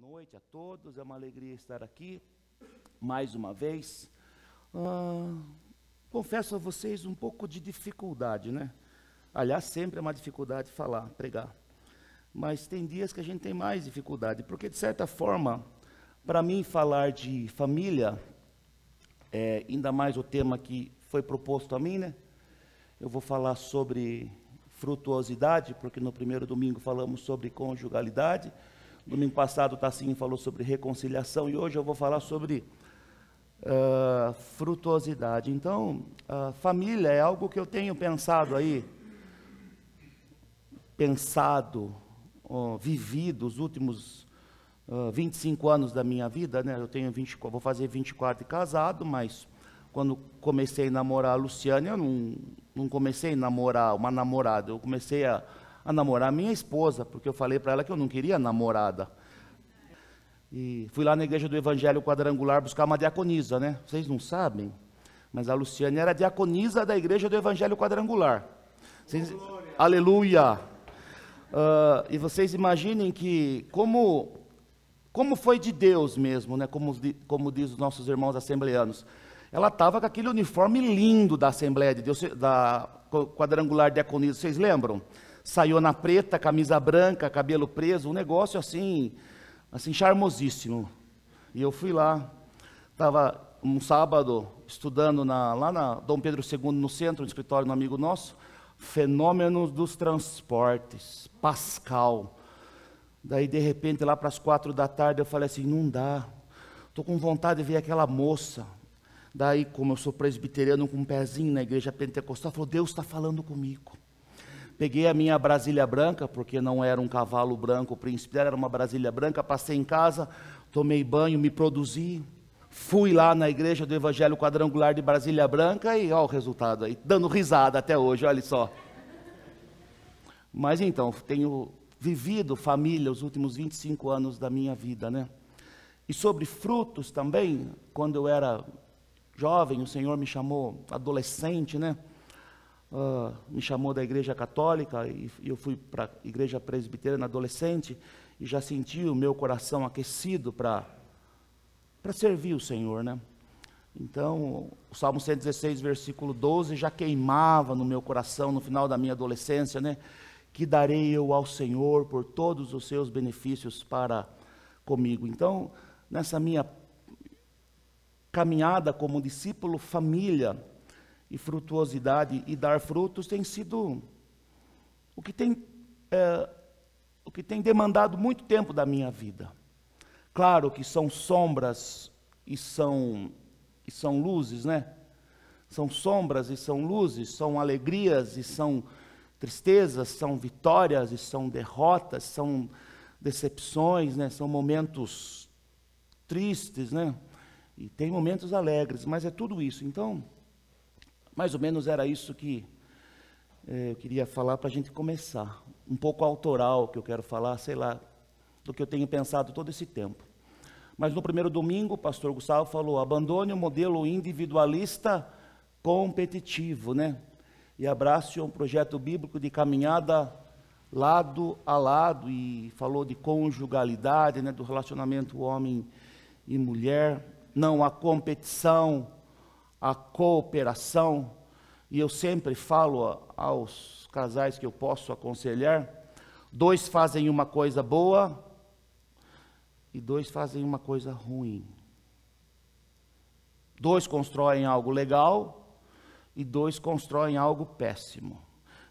Boa noite a todos, é uma alegria estar aqui mais uma vez. Confesso a vocês um pouco de dificuldade, né? Aliás, sempre é uma dificuldade falar, pregar. Mas tem dias que a gente tem mais dificuldade, porque de certa forma, para mim falar de família, ainda mais o tema que foi proposto a mim, né? Eu vou falar sobre frutuosidade, porque no primeiro domingo falamos sobre conjugalidade. Domingo passado o Tassinho falou sobre reconciliação e hoje eu vou falar sobre frutuosidade. Então, família é algo que eu tenho pensado aí, vivido os últimos 25 anos da minha vida, né? Eu tenho vou fazer 24 de casado, mas quando comecei a namorar a Luciane, eu não comecei a namorar uma namorada, eu comecei a namorar a minha esposa, porque eu falei para ela que eu não queria namorada. E fui lá na igreja do Evangelho Quadrangular buscar uma diaconisa, né? Vocês não sabem, mas a Luciane era diaconisa da igreja do Evangelho Quadrangular. Aleluia! E vocês imaginem que como foi de Deus mesmo, né? Como diz os nossos irmãos assembleanos. Ela estava com aquele uniforme lindo da Assembleia de Deus, da Quadrangular Diaconisa, vocês lembram? Saiona preta, camisa branca, cabelo preso, um negócio assim charmosíssimo. E eu fui lá, estava um sábado estudando lá na Dom Pedro II, no centro, no escritório de um amigo nosso, Fenômenos dos Transportes, Pascal. Daí, de repente, lá para as 4 da tarde, eu falei assim, não dá, estou com vontade de ver aquela moça. Daí, como eu sou presbiteriano com um pezinho na igreja pentecostal, falou, Deus está falando comigo. Peguei a minha Brasília branca, porque não era um cavalo branco, o príncipe era uma Brasília branca, passei em casa, tomei banho, me produzi, fui lá na igreja do Evangelho Quadrangular de Brasília branca e olha o resultado aí, dando risada até hoje, olha só. Mas então, tenho vivido família os últimos 25 anos da minha vida, né? E sobre frutos também, quando eu era jovem, o Senhor me chamou, adolescente, né? Me chamou da igreja católica e eu fui para a igreja presbiteriana adolescente e já senti o meu coração aquecido para servir o Senhor, né? Então, o Salmo 116, versículo 12, já queimava no meu coração no final da minha adolescência, né? Que darei eu ao Senhor por todos os seus benefícios para comigo. Então, nessa minha caminhada como discípulo, família e frutuosidade e dar frutos tem sido o que tem demandado muito tempo da minha vida. Claro que são sombras e são luzes, né? São sombras e são luzes, são alegrias e são tristezas, são vitórias e são derrotas, são decepções, né? São momentos tristes, né? E tem momentos alegres, mas é tudo isso. Então, mais ou menos era isso que eu queria falar para a gente começar. Um pouco autoral que eu quero falar, sei lá, do que eu tenho pensado todo esse tempo. Mas no primeiro domingo, o pastor Gustavo falou, abandone o modelo individualista competitivo, né? E abrace um projeto bíblico de caminhada lado a lado, e falou de conjugalidade, né? Do relacionamento homem e mulher, não a competição, a cooperação. E eu sempre falo aos casais que eu posso aconselhar, 2 fazem uma coisa boa e 2 fazem uma coisa ruim. 2 constroem algo legal e 2 constroem algo péssimo.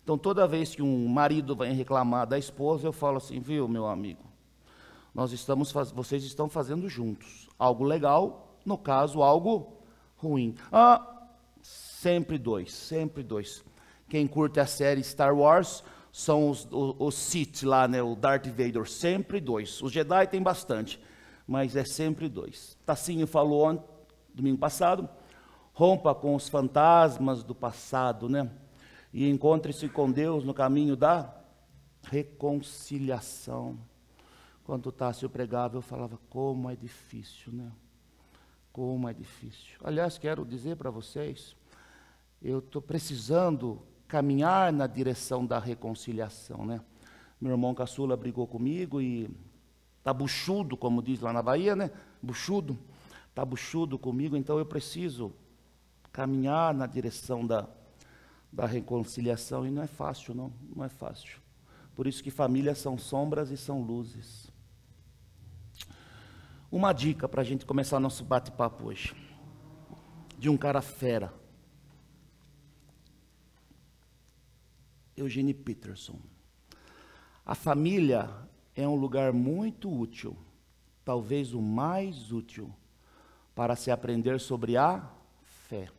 Então, toda vez que um marido vem reclamar da esposa, eu falo assim, viu, meu amigo, vocês estão fazendo juntos algo legal, no caso, algo ruim. Sempre 2, sempre 2. Quem curte a série Star Wars são os Sith lá, né? O Darth Vader, sempre 2. Os Jedi tem bastante, mas é sempre 2. Tassinho falou domingo passado, rompa com os fantasmas do passado, né? E encontre-se com Deus no caminho da reconciliação. Quando o Tássio pregava, eu falava, como é difícil, né? Como é difícil. Aliás, quero dizer para vocês, eu estou precisando caminhar na direção da reconciliação, né? Meu irmão caçula brigou comigo e está buchudo, como diz lá na Bahia, né? Buchudo, está buchudo comigo, então eu preciso caminhar na direção da reconciliação, e não é fácil, não é fácil. Por isso que famílias são sombras e são luzes. Uma dica para a gente começar nosso bate-papo hoje, de um cara fera, Eugene Peterson. A família é um lugar muito útil, talvez o mais útil, para se aprender sobre a fé.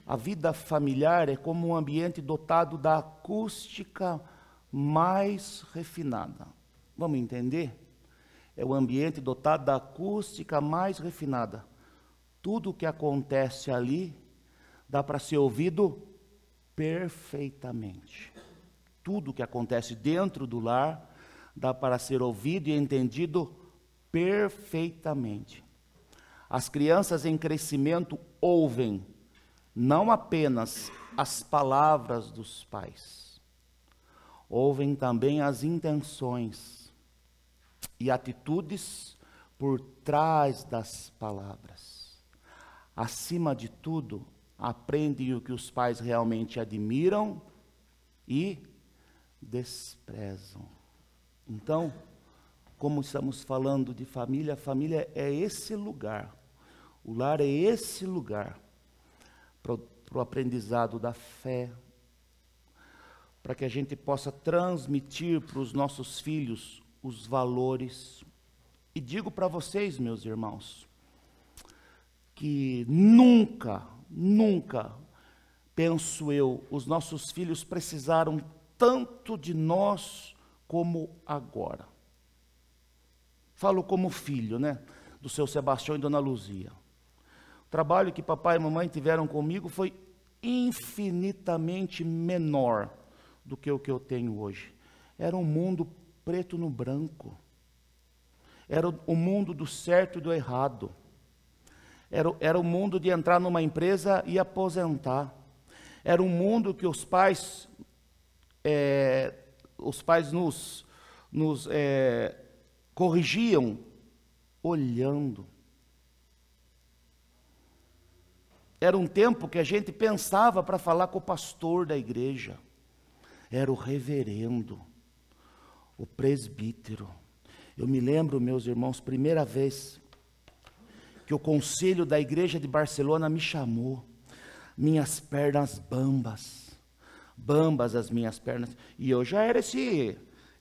A vida familiar é como um ambiente dotado da acústica mais refinada. Vamos entender? É o ambiente dotado da acústica mais refinada. Tudo o que acontece ali dá para ser ouvido perfeitamente. Tudo o que acontece dentro do lar dá para ser ouvido e entendido perfeitamente. As crianças em crescimento ouvem não apenas as palavras dos pais, ouvem também as intenções e atitudes por trás das palavras. Acima de tudo, aprendem o que os pais realmente admiram e desprezam. Então, como estamos falando de família, a família é esse lugar, o lar é esse lugar para o aprendizado da fé, para que a gente possa transmitir para os nossos filhos os valores. E digo para vocês, meus irmãos, que nunca, penso eu, os nossos filhos precisaram tanto de nós como agora. Falo como filho, né, do seu Sebastião e Dona Luzia. O trabalho que papai e mamãe tiveram comigo foi infinitamente menor do que o que eu tenho hoje. Era um mundo preto no branco. Era o mundo do certo e do errado. Era o mundo de entrar numa empresa e aposentar. Era um mundo que os pais nos corrigiam olhando. Era um tempo que a gente pensava para falar com o pastor da igreja. Era o reverendo, o presbítero. Eu me lembro, meus irmãos, primeira vez que o conselho da igreja de Barcelona me chamou. Minhas pernas bambas as minhas pernas. E eu já era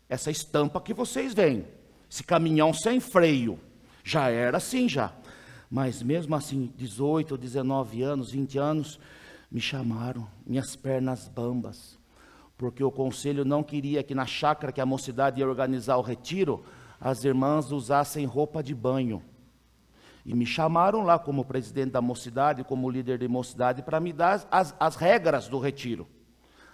essa estampa que vocês veem, esse caminhão sem freio. Já era assim já. Mas mesmo assim, 18, 19 anos, 20 anos, me chamaram, minhas pernas bambas, porque o conselho não queria que na chácara que a mocidade ia organizar o retiro, as irmãs usassem roupa de banho. E me chamaram lá como presidente da mocidade, como líder de mocidade, para me dar as regras do retiro.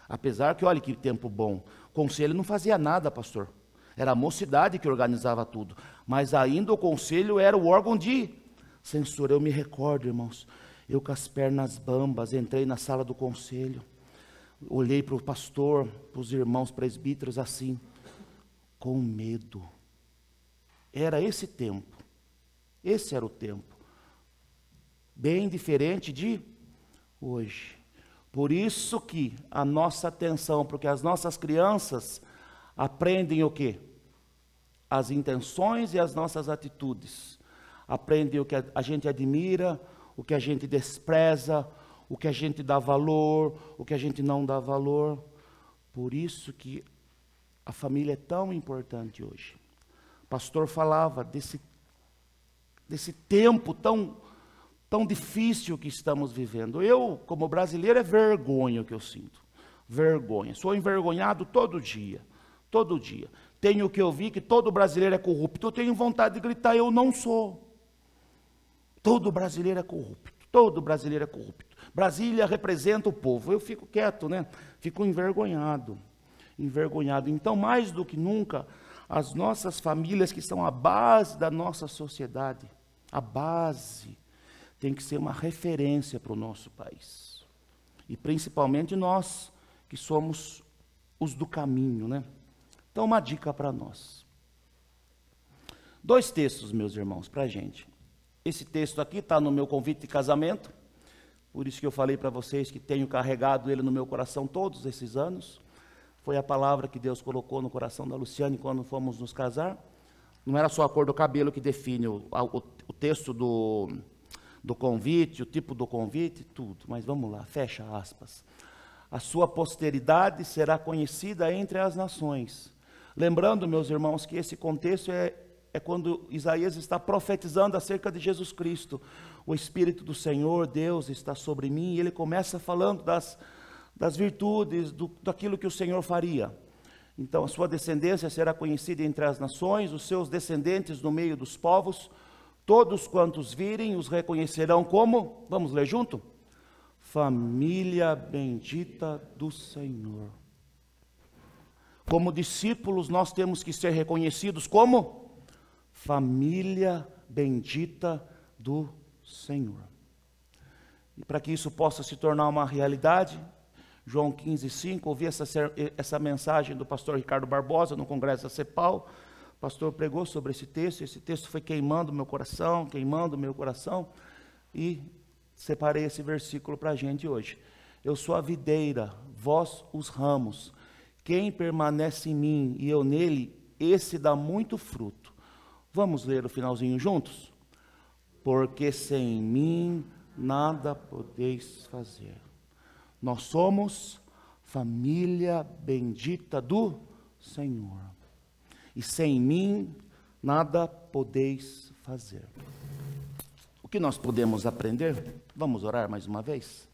Apesar que, olha que tempo bom, o conselho não fazia nada, pastor. Era a mocidade que organizava tudo. Mas ainda o conselho era o órgão de censura. Eu me recordo, irmãos, eu com as pernas bambas, entrei na sala do conselho, olhei para o pastor, para os irmãos presbíteros assim, com medo. Era esse tempo, esse era o tempo, bem diferente de hoje. Por isso que a nossa atenção, porque as nossas crianças aprendem o quê? As intenções e as nossas atitudes. Aprendem o que a gente admira, o que a gente despreza, o que a gente dá valor, o que a gente não dá valor. Por isso que a família é tão importante hoje. O pastor falava desse tempo tão difícil que estamos vivendo. Eu, como brasileiro, é vergonha o que eu sinto. Vergonha. Sou envergonhado todo dia. Todo dia. Tenho que ouvir que todo brasileiro é corrupto. Eu tenho vontade de gritar, eu não sou. Todo brasileiro é corrupto. Todo brasileiro é corrupto. Brasília representa o povo. Eu fico quieto, né? Fico envergonhado. Envergonhado. Então, mais do que nunca, as nossas famílias, que são a base da nossa sociedade, a base, tem que ser uma referência para o nosso país. E principalmente nós, que somos os do caminho, né? Então, uma dica para nós. Dois textos, meus irmãos, para a gente. Esse texto aqui está no meu convite de casamento, por isso que eu falei para vocês que tenho carregado ele no meu coração todos esses anos. Foi a palavra que Deus colocou no coração da Luciane quando fomos nos casar. Não era só a cor do cabelo que define o texto do convite, o tipo do convite, tudo. Mas vamos lá, fecha aspas. A sua posteridade será conhecida entre as nações. Lembrando, meus irmãos, que esse contexto é quando Isaías está profetizando acerca de Jesus Cristo. O Espírito do Senhor, Deus, está sobre mim, e ele começa falando das virtudes, daquilo que o Senhor faria. Então, a sua descendência será conhecida entre as nações, os seus descendentes no meio dos povos, todos quantos virem os reconhecerão como, vamos ler junto? Família bendita do Senhor. Como discípulos, nós temos que ser reconhecidos como família bendita do Senhor. E para que isso possa se tornar uma realidade, João 15:5, ouvi essa mensagem do pastor Ricardo Barbosa no congresso da CEPAL. O pastor pregou sobre esse texto foi queimando meu coração, e separei esse versículo para a gente hoje. Eu sou a videira, vós os ramos. Quem permanece em mim e eu nele, esse dá muito fruto. Vamos ler o finalzinho juntos? Porque sem mim nada podeis fazer. Nós somos família bendita do Senhor. E sem mim nada podeis fazer. O que nós podemos aprender? Vamos orar mais uma vez?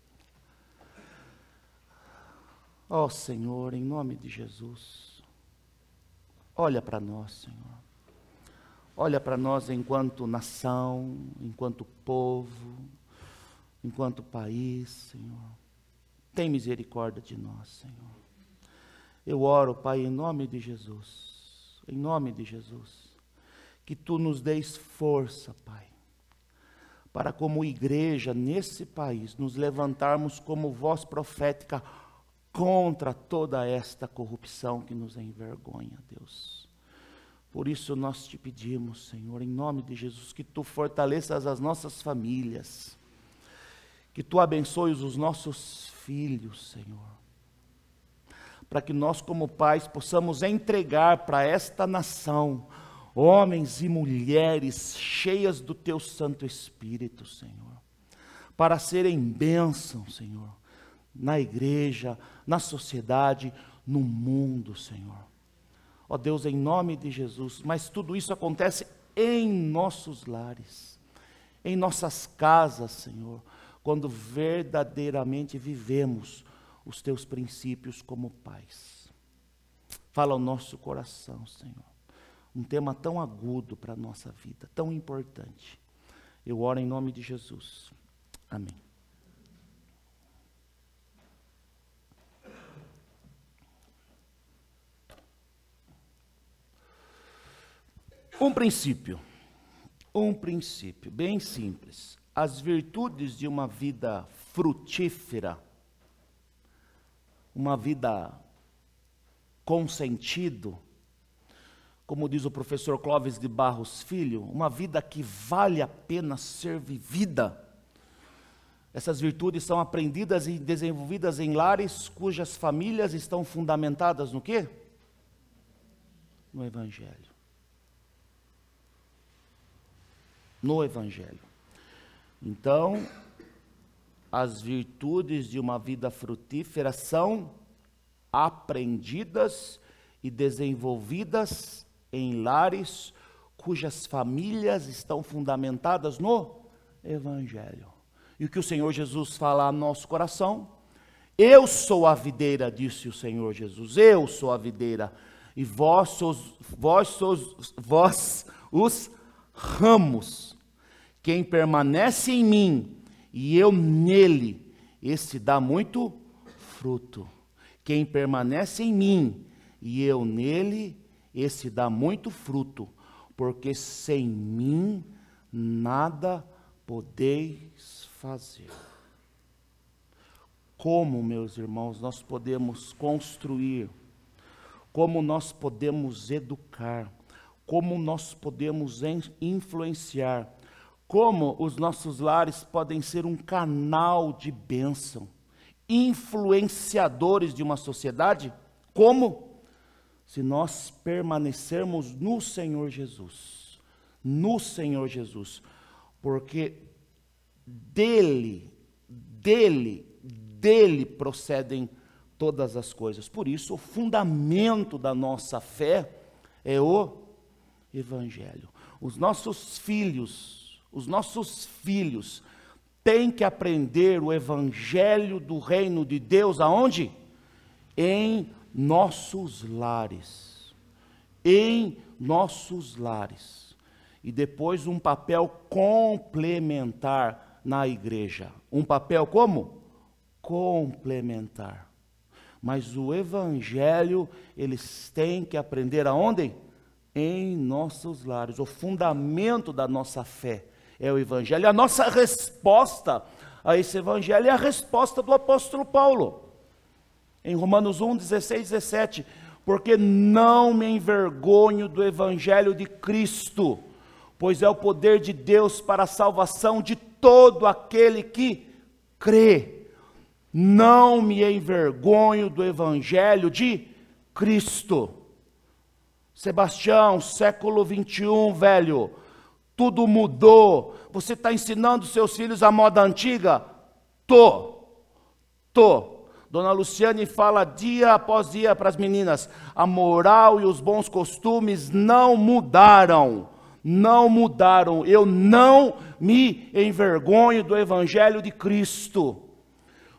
Ó Senhor, em nome de Jesus, olha para nós, Senhor. Olha para nós enquanto nação, enquanto povo, enquanto país, Senhor. Tem misericórdia de nós, Senhor. Eu oro, Pai, em nome de Jesus, que Tu nos deis força, Pai, para como igreja nesse país, nos levantarmos como voz profética contra toda esta corrupção que nos envergonha, Deus. Por isso nós te pedimos, Senhor, em nome de Jesus, que Tu fortaleças as nossas famílias, que Tu abençoes os nossos filhos, Senhor, para que nós como pais possamos entregar para esta nação homens e mulheres cheias do Teu Santo Espírito, Senhor, para serem bênção, Senhor, na igreja, na sociedade, no mundo, Senhor. Ó Deus, em nome de Jesus, mas tudo isso acontece em nossos lares, em nossas casas, Senhor, quando verdadeiramente vivemos os Teus princípios como pais. Fala ao nosso coração, Senhor, um tema tão agudo para a nossa vida, tão importante. Eu oro em nome de Jesus. Amém. Um princípio bem simples. As virtudes de uma vida frutífera, uma vida com sentido, como diz o professor Clóvis de Barros Filho, uma vida que vale a pena ser vivida. Essas virtudes são aprendidas e desenvolvidas em lares cujas famílias estão fundamentadas no quê? No Evangelho. No Evangelho. Então, as virtudes de uma vida frutífera são aprendidas e desenvolvidas em lares cujas famílias estão fundamentadas no Evangelho. E o que o Senhor Jesus fala ao nosso coração? Eu sou a videira, disse o Senhor Jesus, eu sou a videira, e vós os ramos. Quem permanece em mim e eu nele, esse dá muito fruto. Quem permanece em mim e eu nele, esse dá muito fruto, porque sem mim nada podeis fazer. Como, meus irmãos, nós podemos construir, como nós podemos educar, como nós podemos influenciar, como os nossos lares podem ser um canal de bênção, influenciadores de uma sociedade, como? Se nós permanecermos no Senhor Jesus, porque dele procedem todas as coisas. Por isso, o fundamento da nossa fé é o Evangelho. Os nossos filhos têm que aprender o Evangelho do reino de Deus, aonde? Em nossos lares. Em nossos lares. E depois um papel complementar na igreja. Um papel como? Complementar. Mas o Evangelho, eles têm que aprender aonde? Em nossos lares. O fundamento da nossa fé é o Evangelho. A nossa resposta a esse Evangelho é a resposta do apóstolo Paulo. Em Romanos 1, 16, 17. Porque não me envergonho do Evangelho de Cristo, pois é o poder de Deus para a salvação de todo aquele que crê. Não me envergonho do Evangelho de Cristo. Sebastião, século 21, velho, tudo mudou. Você está ensinando seus filhos a moda antiga? Tô. Dona Luciane fala dia após dia para as meninas, a moral e os bons costumes não mudaram. Eu não me envergonho do Evangelho de Cristo,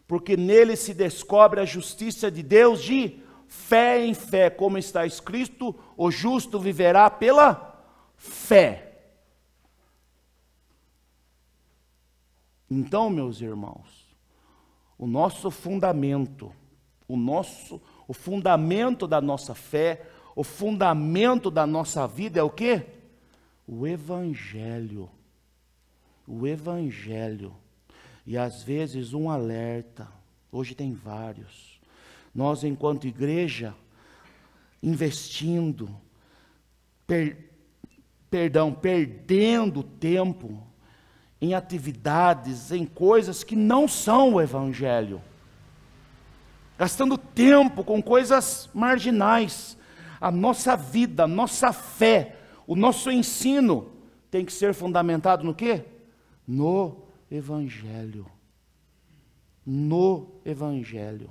porque nele se descobre a justiça de Deus de fé em fé, como está escrito, o justo viverá pela fé. Então, meus irmãos, o nosso fundamento, o fundamento da nossa fé, o fundamento da nossa vida é o quê? O Evangelho. O Evangelho. E às vezes um alerta, hoje tem vários. Nós, enquanto igreja, investindo, perdendo tempo em atividades, em coisas que não são o Evangelho. Gastando tempo com coisas marginais. A nossa vida, a nossa fé, o nosso ensino tem que ser fundamentado no quê? No Evangelho. No Evangelho.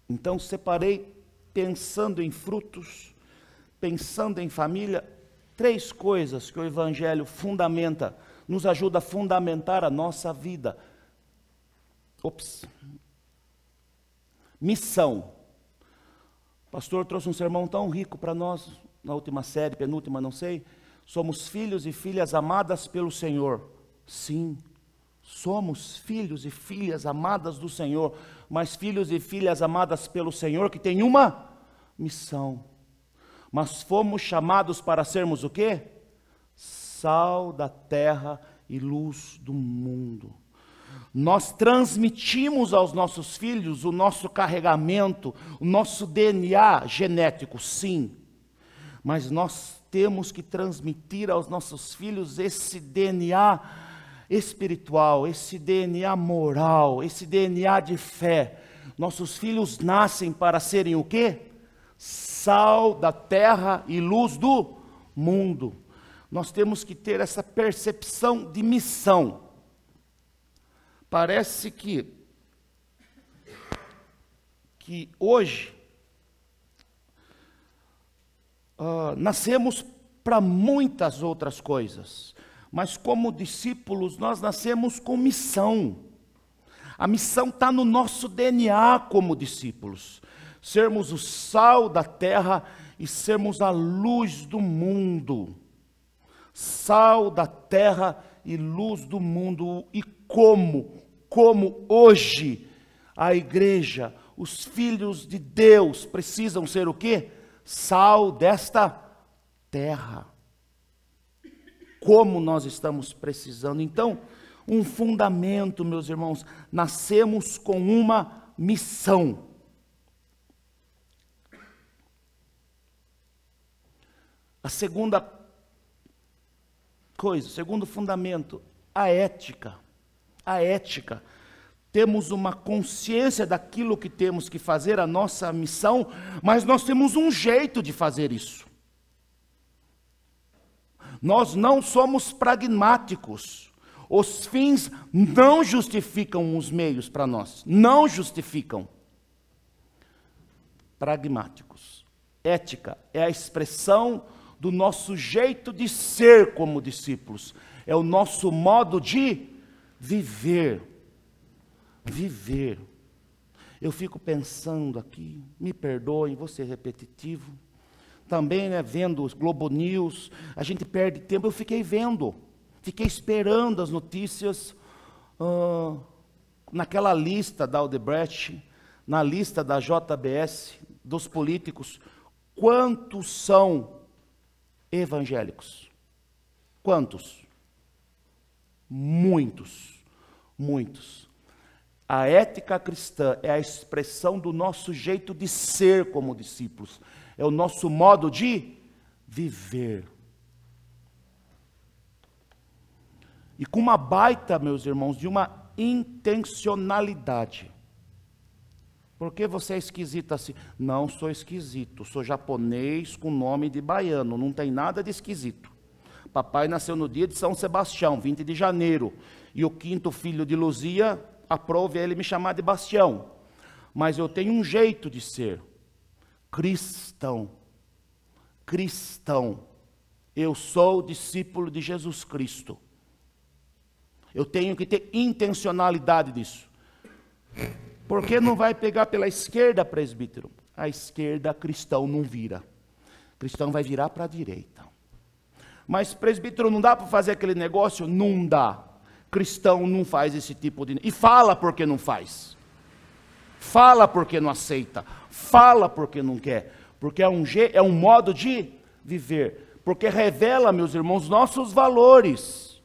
Então separei, pensando em frutos, pensando em família, 3 coisas que o Evangelho fundamenta, nos ajuda a fundamentar a nossa vida. Missão. O pastor trouxe um sermão tão rico para nós, na última série, penúltima, não sei. Somos filhos e filhas amadas pelo Senhor. Sim, somos filhos e filhas amadas do Senhor, mas filhos e filhas amadas pelo Senhor que tem uma missão. Mas fomos chamados para sermos o quê? Sal da terra e luz do mundo. Nós transmitimos aos nossos filhos o nosso carregamento, o nosso DNA genético, sim. Mas nós temos que transmitir aos nossos filhos esse DNA espiritual, esse DNA moral, esse DNA de fé. Nossos filhos nascem para serem o quê? Sal da terra e luz do mundo. Nós temos que ter essa percepção de missão. Parece que hoje nascemos para muitas outras coisas, mas como discípulos nós nascemos com missão. A missão está no nosso DNA como discípulos. Sermos o sal da terra e sermos a luz do mundo. Sal da terra e luz do mundo. E como hoje a igreja, os filhos de Deus precisam ser o quê? Sal desta terra. Como nós estamos precisando. Então, um fundamento, meus irmãos, nascemos com uma missão. A segunda coisa, o segundo fundamento, a ética. A ética. Temos uma consciência daquilo que temos que fazer, a nossa missão, mas nós temos um jeito de fazer isso. Nós não somos pragmáticos. Os fins não justificam os meios para nós. Não justificam. Pragmáticos. Ética é a expressão do nosso jeito de ser como discípulos. É o nosso modo de viver. Viver. Eu fico pensando aqui, me perdoem, vou ser repetitivo. Também, né, vendo os Globo News, a gente perde tempo. Eu fiquei vendo, fiquei esperando as notícias naquela lista da Odebrecht, na lista da JBS, dos políticos. Quantos são evangélicos? Quantos? Muitos, muitos. A ética cristã é a expressão do nosso jeito de ser como discípulos. É o nosso modo de viver. E com uma baita, meus irmãos, de uma intencionalidade. Por que você é esquisito assim? Não sou esquisito, sou japonês com nome de baiano, não tem nada de esquisito. Papai nasceu no dia de São Sebastião, 20 de janeiro, e o quinto filho de Luzia, aprove ele me chamar de Bastião. Mas eu tenho um jeito de ser cristão. Cristão. Eu sou discípulo de Jesus Cristo. Eu tenho que ter intencionalidade disso. Porque não vai pegar pela esquerda, presbítero? A esquerda, cristão não vira. Cristão vai virar para a direita. Mas, presbítero, não dá para fazer aquele negócio? Não dá. Cristão não faz esse tipo de... E fala porque não faz. Fala porque não aceita. Fala porque não quer. Porque é um modo de viver. Porque revela, meus irmãos, nossos valores.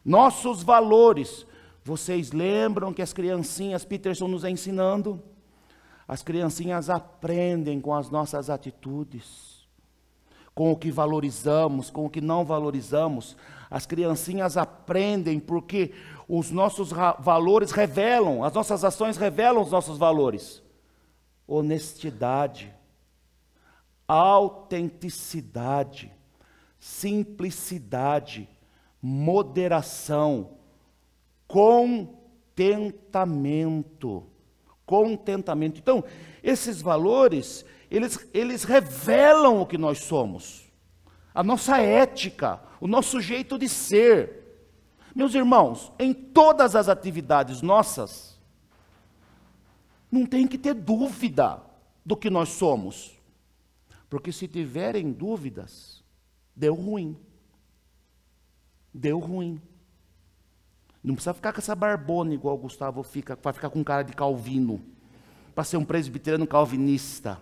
Nossos valores. Vocês lembram que as criancinhas, Peterson nos ensinando? As criancinhas aprendem com as nossas atitudes. Com o que valorizamos, com o que não valorizamos. As criancinhas aprendem porque os nossos valores revelam, as nossas ações revelam os nossos valores. Honestidade, autenticidade, simplicidade, moderação, contentamento. Contentamento. Então, esses valores, eles revelam o que nós somos. A nossa ética, o nosso jeito de ser. Meus irmãos, em todas as atividades nossas, não tem que ter dúvida do que nós somos. Porque se tiverem dúvidas, deu ruim. Deu ruim. Não precisa ficar com essa barbona igual o Gustavo fica, para ficar com cara de Calvino, para ser um presbiteriano calvinista.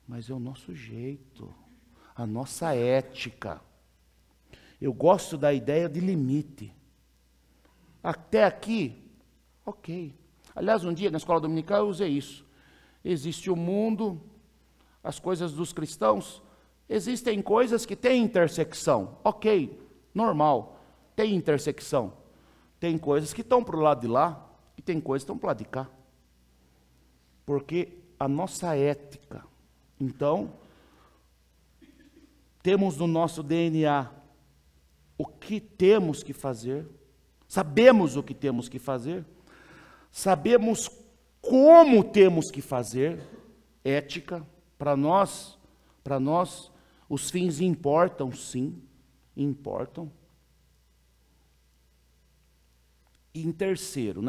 Mas é o nosso jeito, a nossa ética. Eu gosto da ideia de limite. Até aqui, ok. Aliás, um dia na escola dominical eu usei isso. Existe o mundo, as coisas dos cristãos, existem coisas que têm intersecção. Ok, normal, tem intersecção. Tem coisas que estão para o lado de lá e tem coisas que estão para o lado de cá. Porque a nossa ética, então, temos no nosso DNA o que temos que fazer, sabemos o que temos que fazer, sabemos como temos que fazer, ética, para nós, os fins importam, sim, importam. E em terceiro,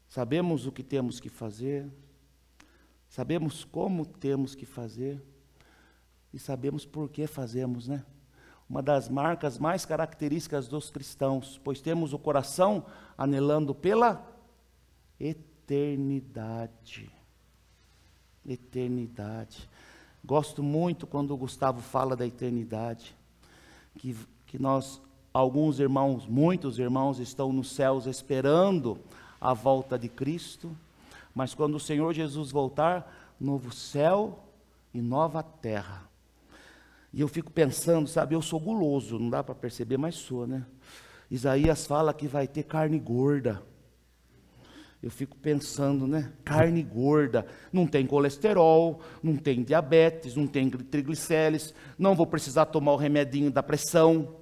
sabemos o que temos que fazer, sabemos como temos que fazer, e sabemos por que fazemos, Uma das marcas mais características dos cristãos, pois temos o coração anelando pela eternidade. Eternidade. Gosto muito quando o Gustavo fala da eternidade, que nós, alguns irmãos, muitos irmãos estão nos céus esperando a volta de Cristo, Mas quando o Senhor Jesus voltar, novo céu e nova terra. E eu fico pensando, sabe, eu sou guloso, não dá para perceber, mas sou, né? Isaías fala que vai ter carne gorda. Eu fico pensando, né? Carne gorda, não tem colesterol, não tem diabetes, não tem triglicérides, não vou precisar tomar o remedinho da pressão.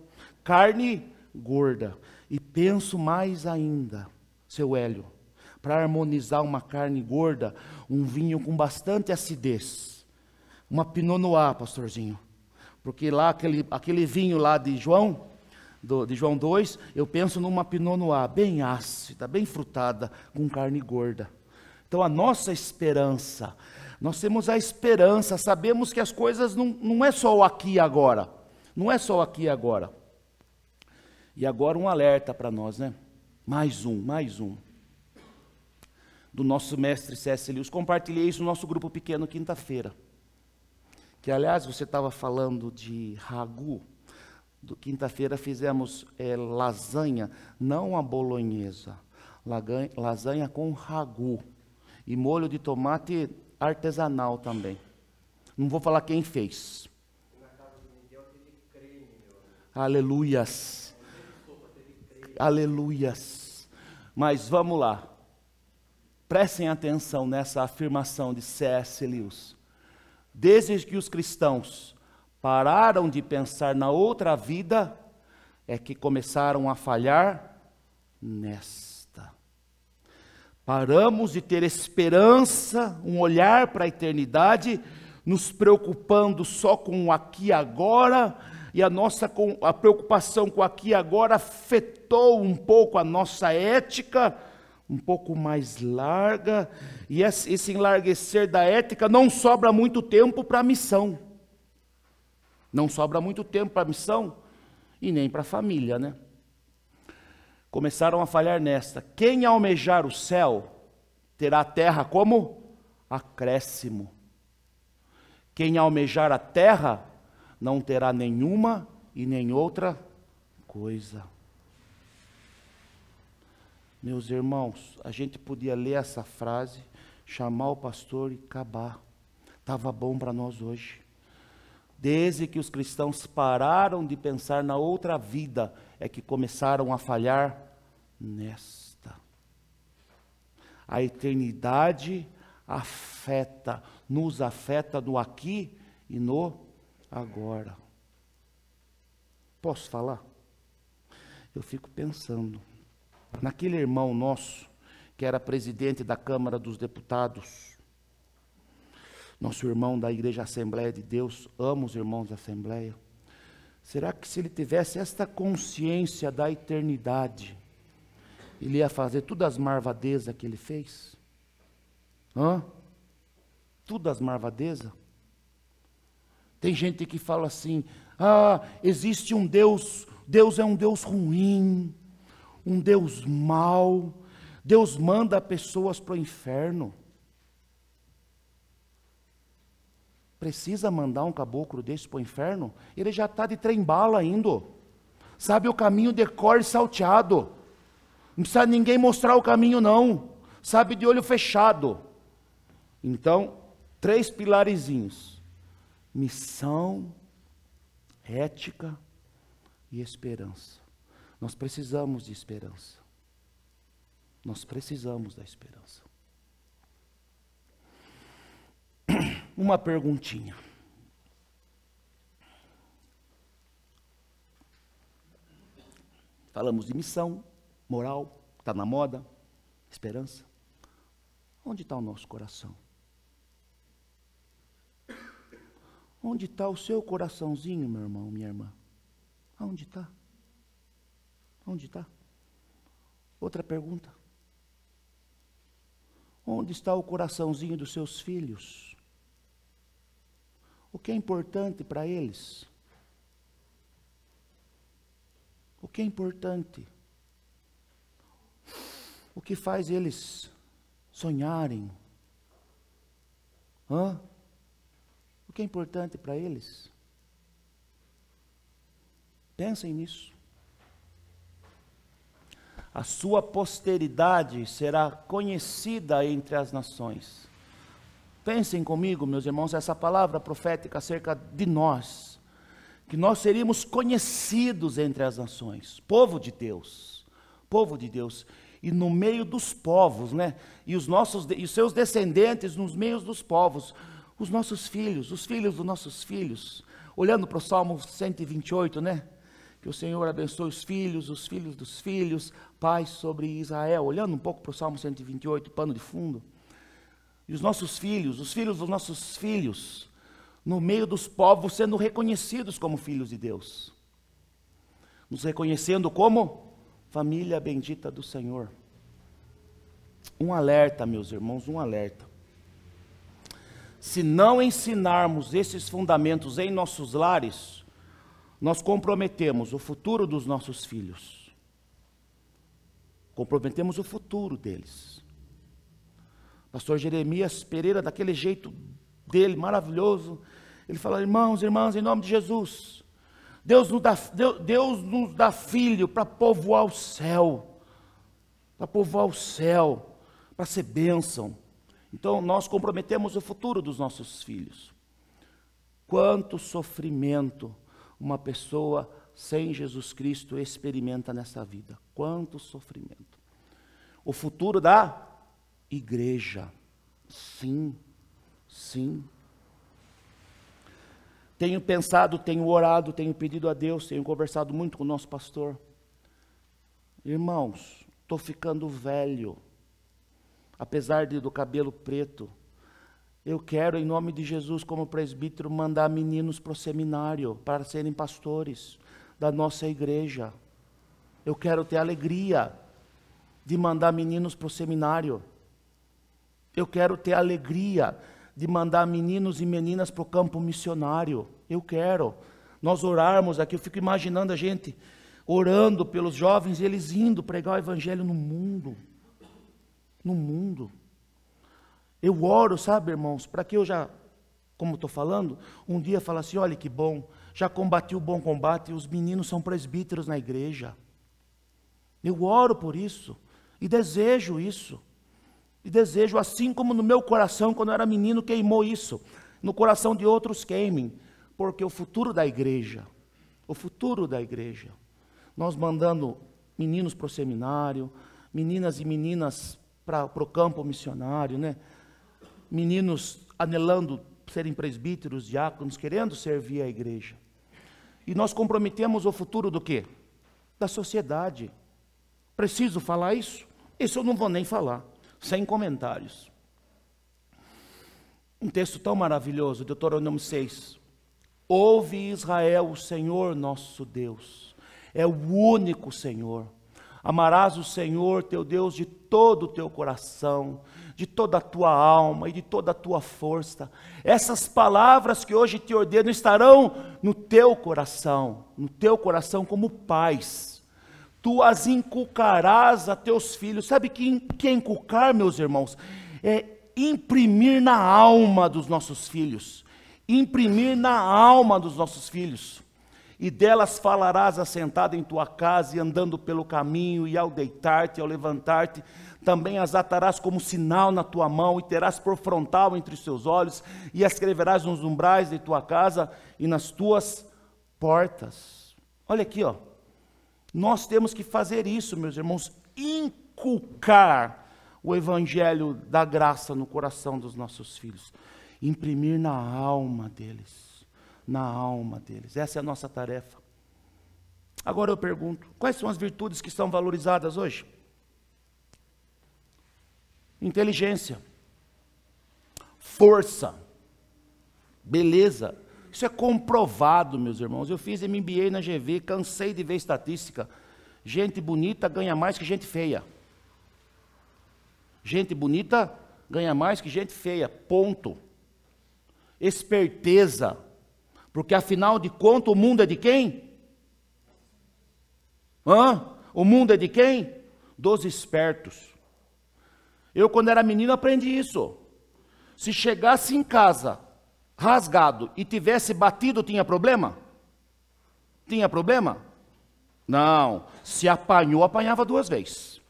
Carne gorda. E penso mais ainda, seu Hélio, para harmonizar uma carne gorda, um vinho com bastante acidez. Uma Pinot Noir, pastorzinho. Porque lá, aquele vinho lá de João 2, eu penso numa Pinot Noir, bem ácida, bem frutada, com carne gorda. Então a nossa esperança, nós temos a esperança, sabemos que as coisas não é só o aqui e agora. Não é só o aqui e agora. E agora um alerta para nós, né? Mais um. Do nosso mestre C.S. Lewis. Compartilhei isso no nosso grupo pequeno quinta-feira. Que, aliás, você estava falando de ragu. Quinta-feira fizemos lasanha, não a bolonhesa. Lasanha com ragu. E molho de tomate artesanal também. Não vou falar quem fez. Na casa do Miguel teve creme, meu amigo. Aleluias. Aleluias. Mas vamos lá. Prestem atenção nessa afirmação de C.S. Lewis. Desde que os cristãos pararam de pensar na outra vida, é que começaram a falhar nesta. Paramos de ter esperança, um olhar para a eternidade, nos preocupando só com o aqui e agora, e a preocupação com o aqui e agora afetou um pouco a nossa ética, um pouco mais larga, e esse enlarguecer da ética não sobra muito tempo para a missão. Não sobra muito tempo para a missão e nem para a família, né? Começaram a falhar nesta. Quem almejar o céu terá a terra como acréscimo. Quem almejar a terra não terá nenhuma e nem outra coisa. Meus irmãos, a gente podia ler essa frase, chamar o pastor e acabar. Estava bom para nós hoje. Desde que os cristãos pararam de pensar na outra vida, é que começaram a falhar nesta. A eternidade nos afeta no aqui e no agora. Posso falar? Eu fico pensando naquele irmão nosso, que era presidente da Câmara dos Deputados, nosso irmão da Igreja Assembleia de Deus, amo os irmãos da Assembleia. Será que se ele tivesse esta consciência da eternidade, ele ia fazer todas as marvadezas que ele fez? Tudo as marvadezas? Tem gente que fala assim, existe um Deus, Deus é um Deus ruim, um Deus mau, Deus manda pessoas para o inferno. Precisa mandar um caboclo desse para o inferno? Ele já está de trem-bala indo. Sabe o caminho de cor e salteado. Não precisa ninguém mostrar o caminho não. Sabe de olho fechado. Então, 3 pilarezinhos. Missão, ética e esperança. Nós precisamos de esperança. Nós precisamos da esperança. Uma perguntinha. Falamos de missão, moral, está na moda, esperança. Onde está o nosso coração? Onde está o seu coraçãozinho, meu irmão, minha irmã? Onde está? Onde está? Outra pergunta. Onde está o coraçãozinho dos seus filhos? O que é importante para eles? O que é importante? O que faz eles sonharem? O que é importante para eles? Pensem nisso. a sua posteridade será conhecida entre as nações. Pensem comigo, meus irmãos, essa palavra profética acerca de nós, que nós seríamos conhecidos entre as nações, povo de Deus, e no meio dos povos, né? E os seus descendentes nos meios dos povos, os nossos filhos, os filhos dos nossos filhos, olhando para o Salmo 128, né? Que o Senhor abençoe os filhos dos filhos, paz sobre Israel, olhando um pouco para o Salmo 128, pano de fundo. E os nossos filhos, os filhos dos nossos filhos, no meio dos povos, sendo reconhecidos como filhos de Deus. Nos reconhecendo como família bendita do Senhor. Um alerta, meus irmãos, um alerta. Se não ensinarmos esses fundamentos em nossos lares, nós comprometemos o futuro dos nossos filhos. Comprometemos o futuro deles. Pastor Jeremias Pereira, daquele jeito dele, maravilhoso, ele fala: irmãos, irmãs, em nome de Jesus, Deus nos dá filho para povoar o céu, para ser bênção. Então nós comprometemos o futuro dos nossos filhos. Quanto sofrimento uma pessoa sem Jesus Cristo experimenta nessa vida. Quanto sofrimento. O futuro da igreja. Sim, sim. Tenho pensado, tenho orado, tenho pedido a Deus, tenho conversado muito com o nosso pastor. Irmãos, estou ficando velho. Apesar do cabelo preto, eu quero, em nome de Jesus, como presbítero, mandar meninos para o seminário, para serem pastores da nossa igreja. Eu quero ter alegria de mandar meninos para o seminário. Eu quero ter alegria de mandar meninos e meninas para o campo missionário. Eu quero. Nós orarmos aqui, eu fico imaginando a gente orando pelos jovens e eles indo pregar o evangelho no mundo. No mundo. Eu oro, sabe, irmãos, para que eu já, como estou falando, um dia falar assim: olha que bom, já combati o bom combate e os meninos são presbíteros na igreja. Eu oro por isso e desejo isso. E desejo, assim como no meu coração, quando eu era menino, queimou isso. No coração de outros queimem. Porque o futuro da igreja, nós mandando meninos para o seminário, meninas e meninas para o campo missionário, né? Meninos anelando serem presbíteros, diáconos, querendo servir a igreja. E nós comprometemos o futuro do quê? Da sociedade. Preciso falar isso? Isso eu não vou nem falar. Sem comentários. Um texto tão maravilhoso, Deuteronômio 6. Ouve, Israel, o Senhor nosso Deus é o único Senhor. Amarás o Senhor teu Deus de todo o teu coração, de toda a tua alma e de toda a tua força. Essas palavras que hoje te ordeno estarão no teu coração como pais. Tu as inculcarás a teus filhos. Sabe que é inculcar, meus irmãos? É imprimir na alma dos nossos filhos. Imprimir na alma dos nossos filhos. E delas falarás assentado em tua casa e andando pelo caminho, e ao deitar-te, ao levantar-te, também as atarás como sinal na tua mão, e terás por frontal entre os teus olhos, e as escreverás nos umbrais de tua casa e nas tuas portas. Olha aqui, ó. Nós temos que fazer isso, meus irmãos, inculcar o evangelho da graça no coração dos nossos filhos, imprimir na alma deles, essa é a nossa tarefa. Agora eu pergunto, quais são as virtudes que são valorizadas hoje? Inteligência, força, beleza. Isso é comprovado, meus irmãos. Eu fiz MBA na GV, cansei de ver estatística. Gente bonita ganha mais que gente feia. Gente bonita ganha mais que gente feia, ponto. Esperteza, porque afinal de contas o mundo é de quem? O mundo é de quem? Dos espertos. Eu, quando era menino, aprendi isso. Se chegasse em casa rasgado e tivesse batido, tinha problema? Tinha problema? Não, se apanhou, apanhava 2 vezes.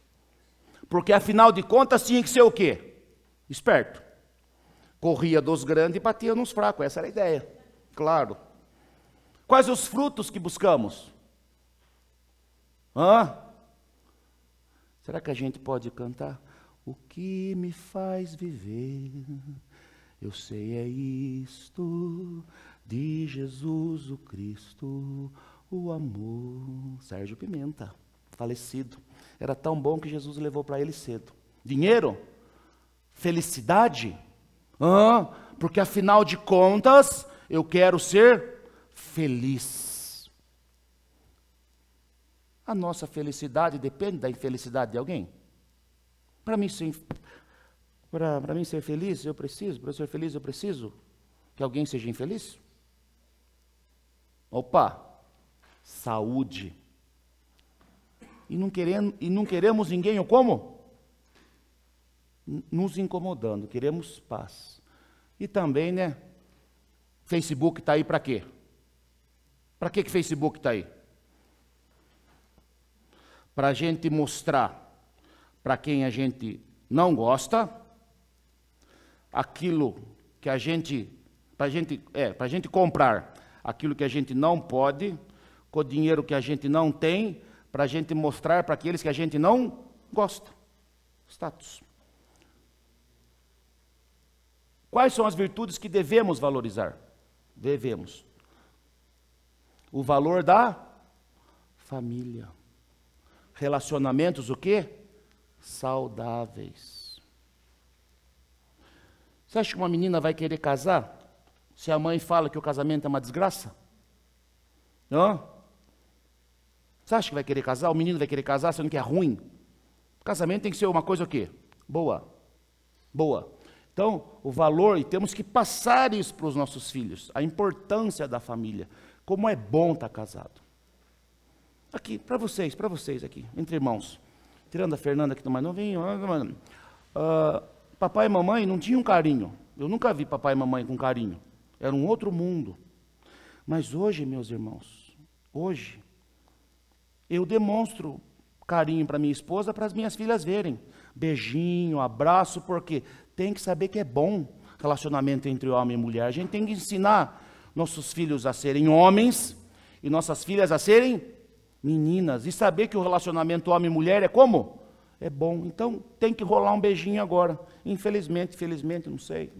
Porque afinal de contas tinha que ser o quê? Esperto. Corria dos grandes e batia nos fracos, essa era a ideia. Claro. Quais os frutos que buscamos? Será que a gente pode cantar? O que me faz viver, eu sei é isto, de Jesus o Cristo, o amor. Sérgio Pimenta, falecido. Era tão bom que Jesus levou para ele cedo. Dinheiro? Felicidade? Porque afinal de contas, eu quero ser feliz. A nossa felicidade depende da infelicidade de alguém? Para mim ser feliz, para eu ser feliz, eu preciso que alguém seja infeliz? Opa! Saúde. E não queremos ninguém, como? Nos incomodando, queremos paz. E também, né? Facebook está aí para quê? Para que Facebook está aí? Para a gente mostrar para quem a gente não gosta, aquilo que para a gente comprar aquilo que a gente não pode, com o dinheiro que a gente não tem, para a gente mostrar para aqueles que a gente não gosta. Status. Quais são as virtudes que devemos valorizar? Devemos. O valor da família. Relacionamentos o quê? Saudáveis. Você acha que uma menina vai querer casar se a mãe fala que o casamento é uma desgraça? Você acha que vai querer casar? O menino vai querer casar sendo que é ruim? O casamento tem que ser uma coisa o quê? Boa. Boa. Então, o valor, e temos que passar isso para os nossos filhos, a importância da família, como é bom estar casado. Aqui, para vocês aqui, entre irmãos, tirando a Fernanda que está mais novinho, papai e mamãe não tinham carinho, eu nunca vi papai e mamãe com carinho, era um outro mundo. Mas hoje, meus irmãos, hoje, eu demonstro carinho para minha esposa, para as minhas filhas verem, beijinho, abraço, porque tem que saber que é bom relacionamento entre homem e mulher. A gente tem que ensinar nossos filhos a serem homens e nossas filhas a serem meninas. E saber que o relacionamento homem e mulher é como? É bom. Então tem que rolar um beijinho agora. Infelizmente, felizmente, não sei.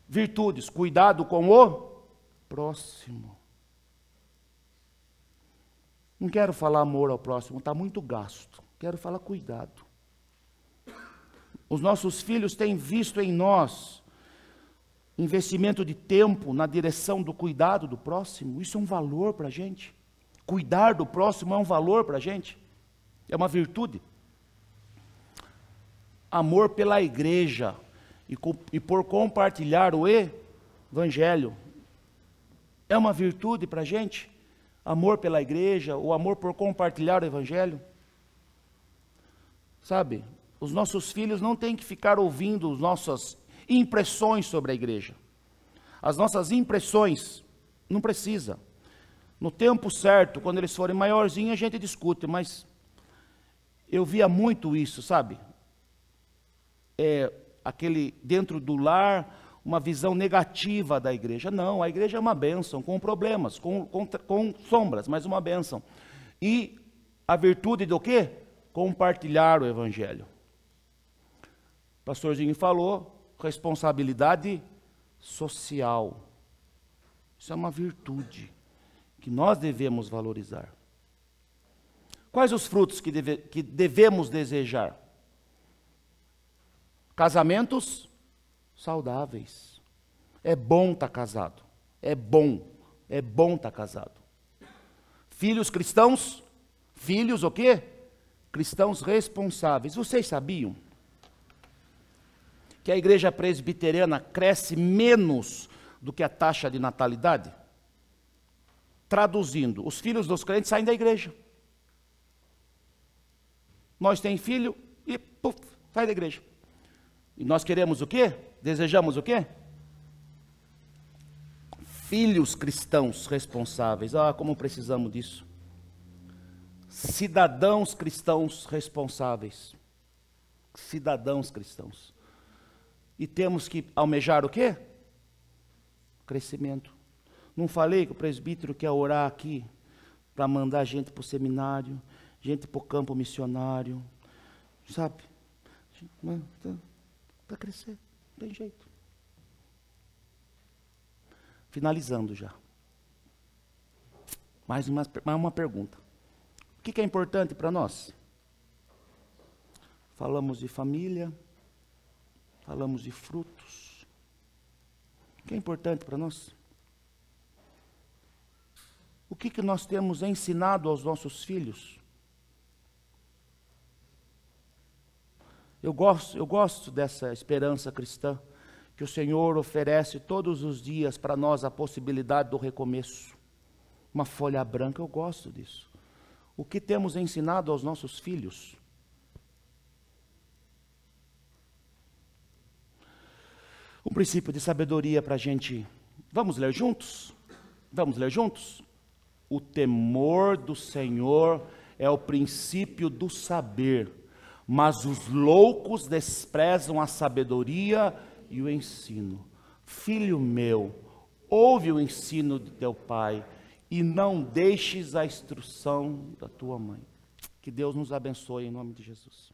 Virtudes, cuidado com o próximo. Não quero falar amor ao próximo, está muito gasto. Quero falar cuidado. Os nossos filhos têm visto em nós investimento de tempo na direção do cuidado do próximo. Isso é um valor para a gente. Cuidar do próximo é um valor para a gente. É uma virtude. Amor pela igreja e por compartilhar o evangelho. É uma virtude para a gente. Amor pela igreja, o amor por compartilhar o evangelho. Sabe, os nossos filhos não têm que ficar ouvindo as nossas impressões sobre a igreja. As nossas impressões, não precisa. No tempo certo, quando eles forem maiorzinhos, a gente discute, mas eu via muito isso, sabe? Aquele dentro do lar, uma visão negativa da igreja. Não, a igreja é uma bênção, com problemas, com sombras, mas uma bênção. E a virtude do quê? Compartilhar o evangelho. O pastorzinho falou, responsabilidade social. Isso é uma virtude que nós devemos valorizar. Quais os frutos que devemos desejar? Casamentos saudáveis. É bom estar casado. É bom estar casado. Filhos cristãos? Filhos o quê? Cristãos responsáveis. Vocês sabiam que a igreja presbiteriana cresce menos do que a taxa de natalidade? Traduzindo, os filhos dos crentes saem da igreja. Nós temos filho e sai da igreja. E nós queremos o quê? Desejamos o quê? Filhos cristãos responsáveis. Ah, como precisamos disso. Cidadãos cristãos responsáveis. Cidadãos cristãos. E temos que almejar o quê? Crescimento. Não falei que o presbítero quer orar aqui para mandar gente para o seminário, gente para o campo missionário, sabe? Para crescer, não tem jeito. Finalizando já. Mais uma pergunta. O que é importante para nós? Falamos de família, falamos de frutos. O que é importante para nós? O que nós temos ensinado aos nossos filhos? Eu gosto dessa esperança cristã, que o Senhor oferece todos os dias para nós a possibilidade do recomeço. Uma folha branca, eu gosto disso. O que temos ensinado aos nossos filhos? Um princípio de sabedoria para a gente. Vamos ler juntos? Vamos ler juntos? O temor do Senhor é o princípio do saber, mas os loucos desprezam a sabedoria e o ensino. Filho meu, ouve o ensino de teu pai e não deixes a instrução da tua mãe. Que Deus nos abençoe em nome de Jesus.